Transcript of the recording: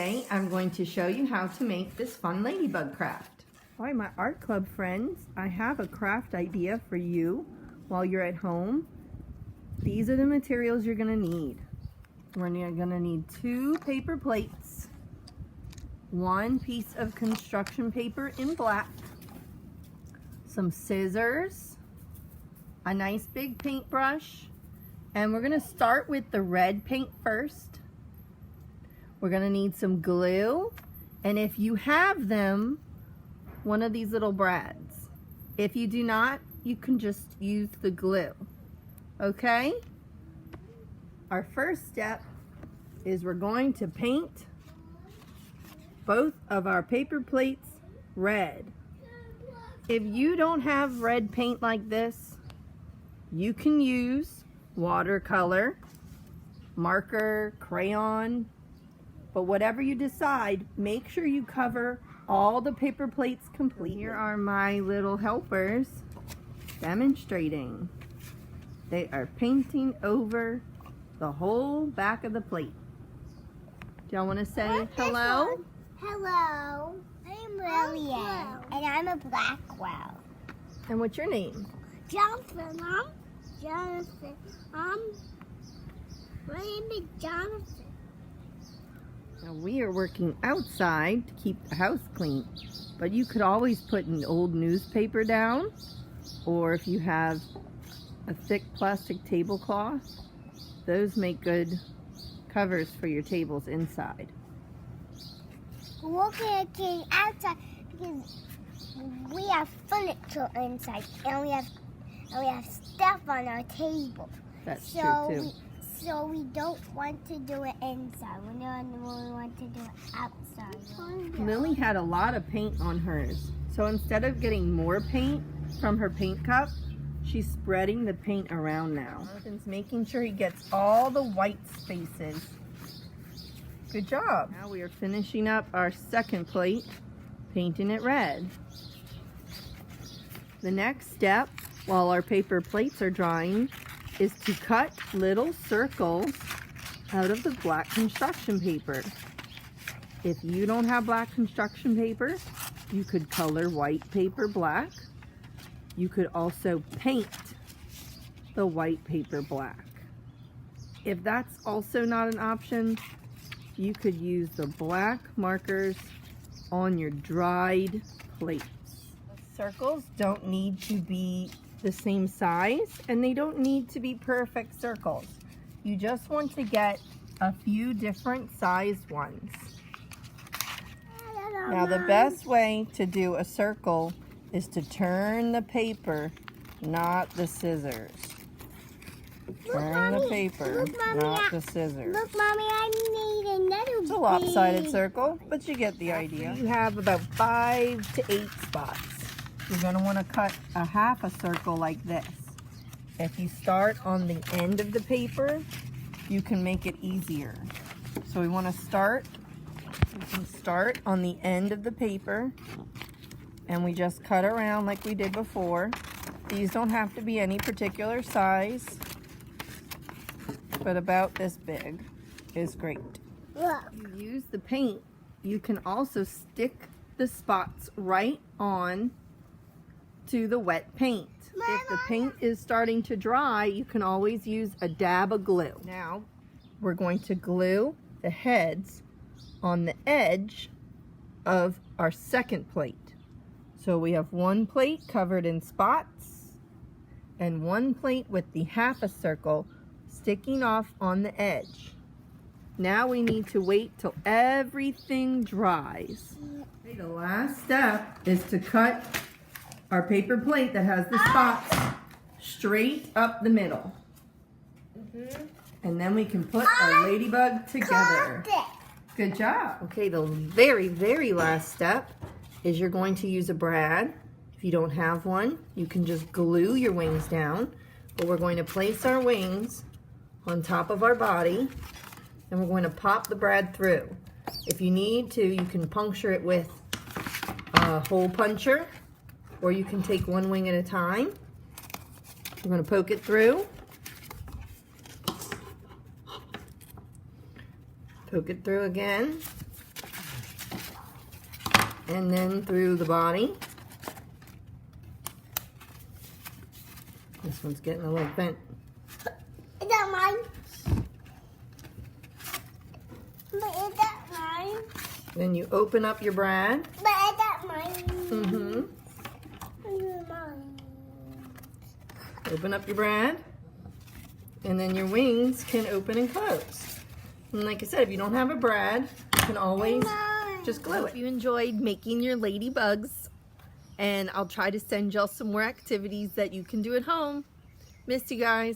Today I'm going to show you how to make this fun ladybug craft. Hi, my art club friends. I have a craft idea for you while you're at home. These are the materials you're going to need. We're going to need 2 paper plates, 1 piece of construction paper in black, some scissors, a nice big paintbrush, and we're going to start with the red paint first. We're going to need some glue, and if you have them, one of these little brads. If you do not, you can just use the glue. Okay? Our first step is we're going to paint both of our paper plates red. If you don't have red paint like this, you can use watercolor, marker, crayon, but whatever you decide, make sure you cover all the paper plates completely. Here are my little helpers demonstrating. They are painting over the whole back of the plate. Do y'all want to say hello? Hello, I'm Lillian, and I'm a Blackwell. And what's your name? Jonathan, my name is Jonathan. Now we are working outside to keep the house clean, but you could always put an old newspaper down, or if you have a thick plastic tablecloth, those make good covers for your tables inside. We're working outside because we have furniture inside, and we have stuff on our table. That's true too. So we don't want to do it inside. We want to do it outside. Lily had a lot of paint on hers. So instead of getting more paint from her paint cup, she's spreading the paint around now. Jonathan's making sure he gets all the white spaces. Good job. Now we are finishing up our second plate, painting it red. The next step, while our paper plates are drying, is to cut little circles out of the black construction paper. If you don't have black construction paper, you could color white paper black. You could also paint the white paper black. If that's also not an option, you could use the black markers on your dried plates. Circles don't need to be the same size, and they don't need to be perfect circles. You just want to get a few different sized ones. Now the best way to do a circle is to turn the paper, not the scissors. Turn the paper, not the scissors. Look, Mommy, I need another. It's a lopsided circle, but you get the idea. You have about 5 to 8 spots. You're going to want to cut a half a circle like this. If you start on the end of the paper, you can make it easier. So we want to start on the end of the paper, and we just cut around like we did before. These don't have to be any particular size, but about this big is great. Look. You use the paint. You can also stick the spots right on to the wet paint. If the paint is starting to dry, you can always use a dab of glue. Now we're going to glue the heads on the edge of our second plate. So we have 1 plate covered in spots and 1 plate with the half a circle sticking off on the edge. Now we need to wait till everything dries. Okay, the last step is to cut our paper plate that has the spots straight up the middle. And then we can put our ladybug together. Good job. Okay, the very, very last step is you're going to use a brad. If you don't have one, you can just glue your wings down. But we're going to place our wings on top of our body, and we're going to pop the brad through. If you need to, you can puncture it with a hole puncher, or you can take 1 wing at a time. We're going to poke it through. Poke it through again. and then through the body. This one's getting a little bent. Is that mine? But is that mine? Then you open up your brad. But is that mine? Mm-hmm. Mine. Open up your brad. And then your wings can open and close. And like I said, if you don't have a brad, you can always just glue it. If you enjoyed making your ladybugs, and I'll try to send y'all some more activities that you can do at home. Missed you guys.